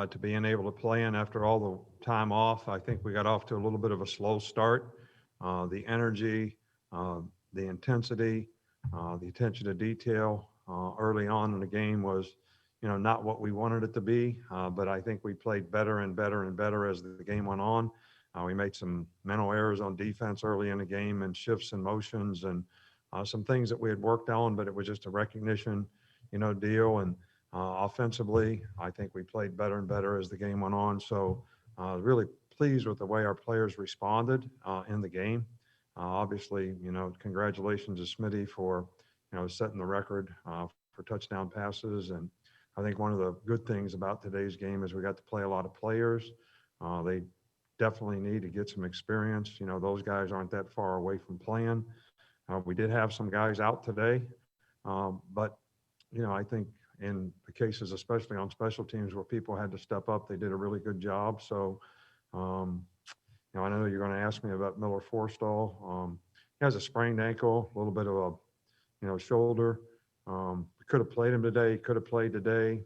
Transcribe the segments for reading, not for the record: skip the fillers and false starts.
to being able to play in after all the time off. I think we got off to a little bit of a slow start. The energy, the intensity, the attention to detail early on in the game was, not what we wanted it to be. But I think we played better and better and better as the game went on. We made some mental errors on defense early in the game and shifts and motions and some things that we had worked on, but it was just a recognition, deal. And offensively, I think we played better and better as the game went on. So really pleased with the way our players responded in the game. Obviously, congratulations to Smitty for, setting the record for touchdown passes. And I think one of the good things about today's game is we got to play a lot of players. They definitely need to get some experience. Those guys aren't that far away from playing. We did have some guys out today, but, I think in the cases, especially on special teams where people had to step up, they did a really good job. So, I know you're going to ask me about Miller Forstall. He has a sprained ankle, a little bit of a, shoulder. We could have played him today, could have played today.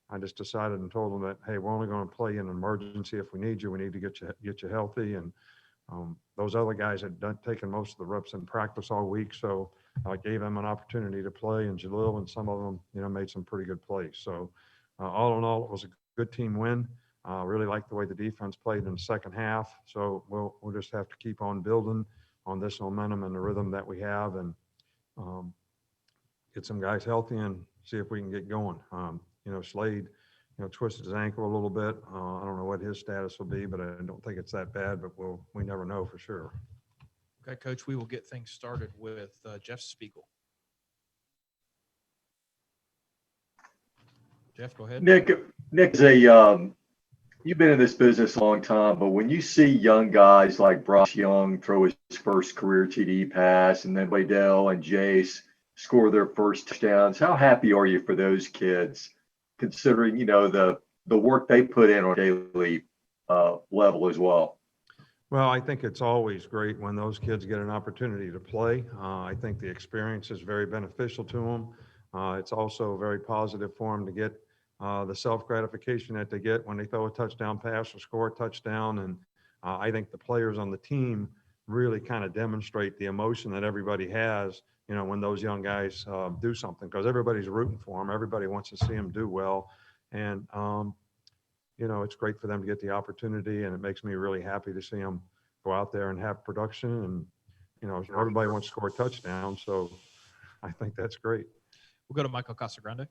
I just decided and told him that, hey, we're only going to play in an emergency if we need you. We need to get you healthy. And those other guys had taken most of the reps in practice all week, so I gave them an opportunity to play. And Jalil and some of them, made some pretty good plays. So all in all, it was a good team win. Really liked the way the defense played in the second half. So we'll just have to keep on building on this momentum and the rhythm that we have, and get some guys healthy and see if we can get going. Slade, twisted his ankle a little bit. I don't know what his status will be, but I don't think it's that bad, but we never know for sure. Okay, Coach, we will get things started with Jeff Spiegel. Jeff, go ahead. Nick is you've been in this business a long time, but when you see young guys like Bryce Young throw his first career TD pass, and then Waddell and Jace score their first touchdowns, how happy are you for those kids, considering, the work they put in on a daily level as well? Well, I think it's always great when those kids get an opportunity to play. I think the experience is very beneficial to them. It's also very positive for them to get the self-gratification that they get when they throw a touchdown pass or score a touchdown. And I think the players on the team really kind of demonstrate the emotion that everybody has, when those young guys do something, because everybody's rooting for them. Everybody wants to see them do well. And, it's great for them to get the opportunity, and it makes me really happy to see them go out there and have production. And, everybody wants to score a touchdown. So I think that's great. We'll go to Michael Casagrande.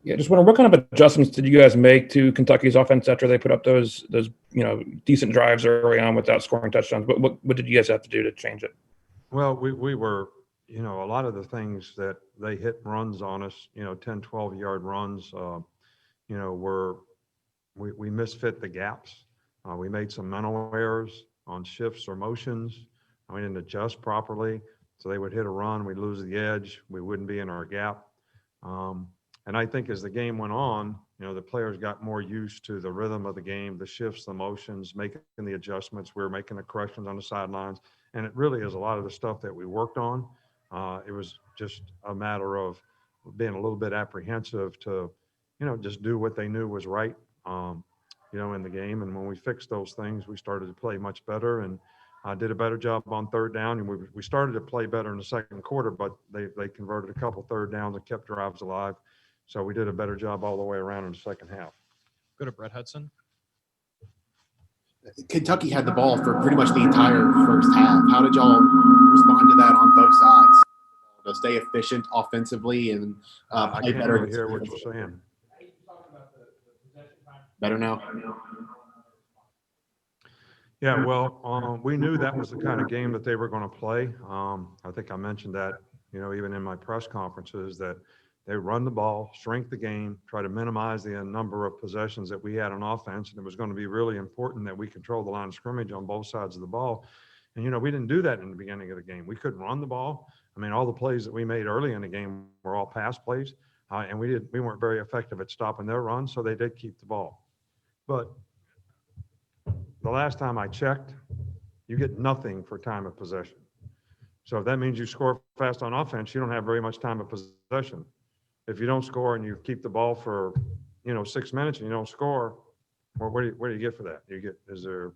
Yeah, just wondering, what kind of adjustments did you guys make to Kentucky's offense after they put up those decent drives early on without scoring touchdowns? What did you guys have to do to change it? Well, we were, a lot of the things that they hit runs on us, 10, 12-yard runs, we misfit the gaps. We made some mental errors on shifts or motions. We didn't adjust properly. So they would hit a run, we'd lose the edge, we wouldn't be in our gap. And I think as the game went on, the players got more used to the rhythm of the game, the shifts, the motions, making the adjustments. We were making the corrections on the sidelines. And it really is a lot of the stuff that we worked on. It was just a matter of being a little bit apprehensive to, just do what they knew was right, in the game. And when we fixed those things, we started to play much better and did a better job on third down. And we started to play better in the second quarter, but they converted a couple third downs and kept drives alive. So we did a better job all the way around in the second half. Go to Brett Hudson. Kentucky had the ball for pretty much the entire first half. How did y'all respond to that on both sides? To stay efficient offensively and play better. I can't really hear what you're saying. Better now? Yeah, well, we knew that was the kind of game that they were going to play. I think I mentioned that, even in my press conferences, that they run the ball, shrink the game, try to minimize the number of possessions that we had on offense. And it was going to be really important that we control the line of scrimmage on both sides of the ball. And, we didn't do that in the beginning of the game. We couldn't run the ball. I mean, all the plays that we made early in the game were all pass plays. And we weren't very effective at stopping their run, so they did keep the ball. But the last time I checked, you get nothing for time of possession. So if that means you score fast on offense, you don't have very much time of possession. If you don't score and you keep the ball for 6 minutes and you don't score, well, what do you get for that? Is there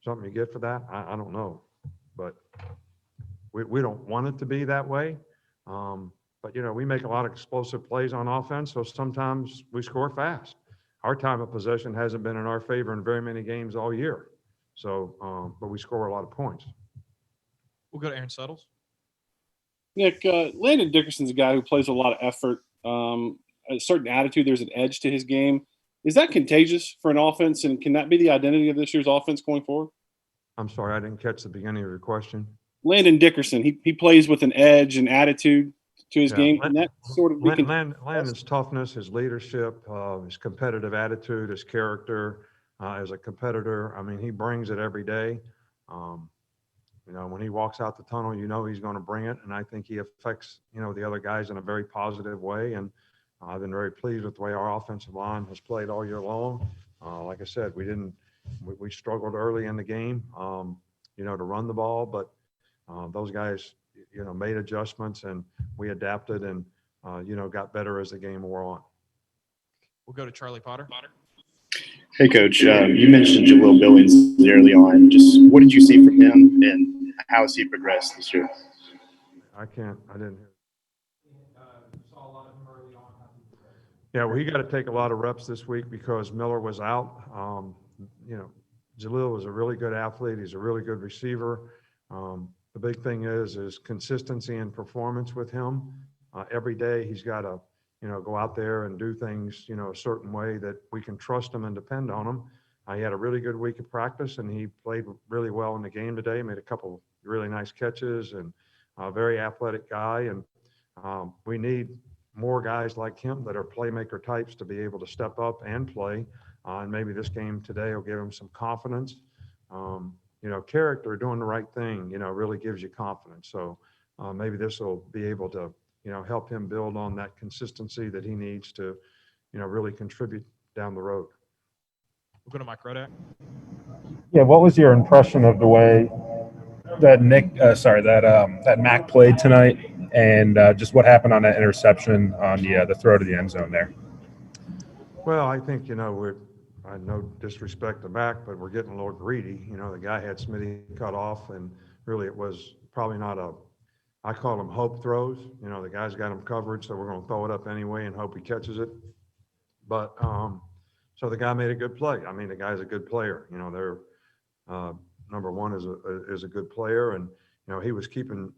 something you get for that? I don't know, but we don't want it to be that way. But we make a lot of explosive plays on offense, so sometimes we score fast. Our time of possession hasn't been in our favor in very many games all year. So, but we score a lot of points. We'll go to Aaron Suttles. Nick, Landon Dickerson's a guy who plays a lot of effort, a certain attitude. There's an edge to his game. Is that contagious for an offense, and can that be the identity of this year's offense going forward? I'm sorry, I didn't catch the beginning of your question. Landon Dickerson, he plays with an edge and attitude to his game. Can that sort of be Landon's toughness, his leadership, his competitive attitude, his character as a competitor. I mean, he brings it every day. When he walks out the tunnel, he's going to bring it. And I think he affects, the other guys in a very positive way. And I've been very pleased with the way our offensive line has played all year long. Like I said, we struggled early in the game, to run the ball, but those guys, made adjustments and we adapted and, got better as the game wore on. We'll go to Charlie Potter. Hey, Coach. You mentioned Jaleel Billings early on. Just what did you see from him, and how has he progressed this year? I didn't hear. Saw a lot of him early on. Yeah, well, he got to take a lot of reps this week because Miller was out. Jaleel was a really good athlete. He's a really good receiver. The big thing is consistency and performance with him. Every day he's got to go out there and do things, a certain way that we can trust him and depend on him. He had a really good week of practice and he played really well in the game today, made a couple really nice catches and a very athletic guy. And we need more guys like him that are playmaker types to be able to step up and play. And maybe this game today will give him some confidence. Character, doing the right thing, really gives you confidence. So maybe this will be able to help him build on that consistency that he needs to, really contribute down the road. We'll go to Mike Rodak. Yeah, what was your impression of the way that that Mac played tonight, and just what happened on that interception on the throw to the end zone there? Well, I think I no disrespect to Mac, but we're getting a little greedy. The guy had Smitty cut off, and really it was probably not I call them hope throws. The guy's got him covered, so we're going to throw it up anyway and hope he catches it. But so the guy made a good play. I mean, the guy's a good player. They're number one is a good player, and he was keeping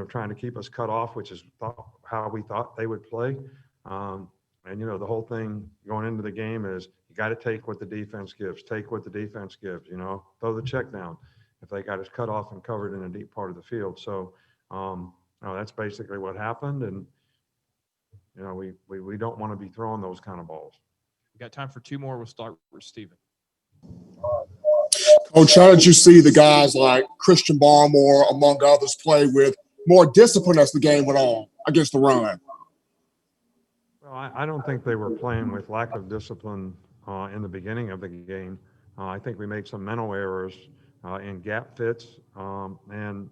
trying to keep us cut off, which is how we thought they would play. And the whole thing going into the game is you got to take what the defense gives. Take what the defense gives. Throw the check down if they got us cut off and covered in a deep part of the field. So. That's basically what happened, and we don't want to be throwing those kind of balls. We got time for two more. We'll start with Steven. Coach, how did you see the guys like Christian Barmore, among others, play with more discipline as the game went on against the run? Well, I don't think they were playing with lack of discipline in the beginning of the game. I think we made some mental errors in gap fits and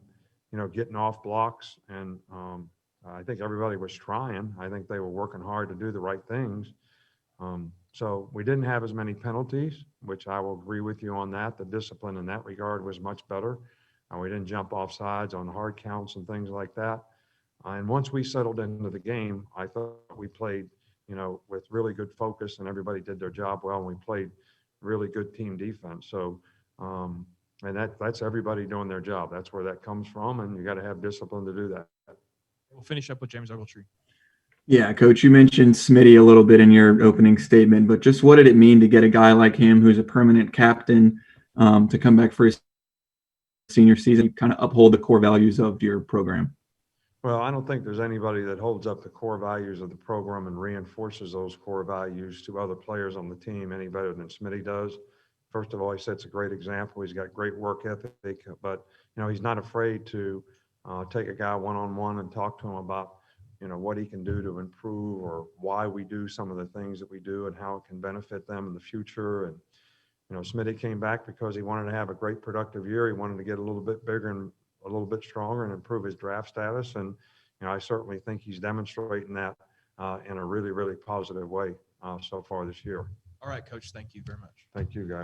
getting off blocks. And I think everybody was trying. I think they were working hard to do the right things. So we didn't have as many penalties, which I will agree with you on that. The discipline in that regard was much better. We didn't jump off sides on hard counts and things like that. And once we settled into the game, I thought we played, with really good focus and everybody did their job well. And we played really good team defense. So, and that's everybody doing their job. That's where that comes from. And you got to have discipline to do that. We'll finish up with James Ogletree. Yeah, Coach, you mentioned Smitty a little bit in your opening statement, but just what did it mean to get a guy like him who's a permanent captain to come back for his senior season, kind of uphold the core values of your program? Well, I don't think there's anybody that holds up the core values of the program and reinforces those core values to other players on the team any better than Smitty does. First of all, he sets a great example. He's got great work ethic, but, he's not afraid to take a guy one-on-one and talk to him about, what he can do to improve or why we do some of the things that we do and how it can benefit them in the future. And, Smitty came back because he wanted to have a great productive year. He wanted to get a little bit bigger and a little bit stronger and improve his draft status. And, I certainly think he's demonstrating that in a really, really positive way. so far this year. All right, Coach, thank you very much. Thank you, guys.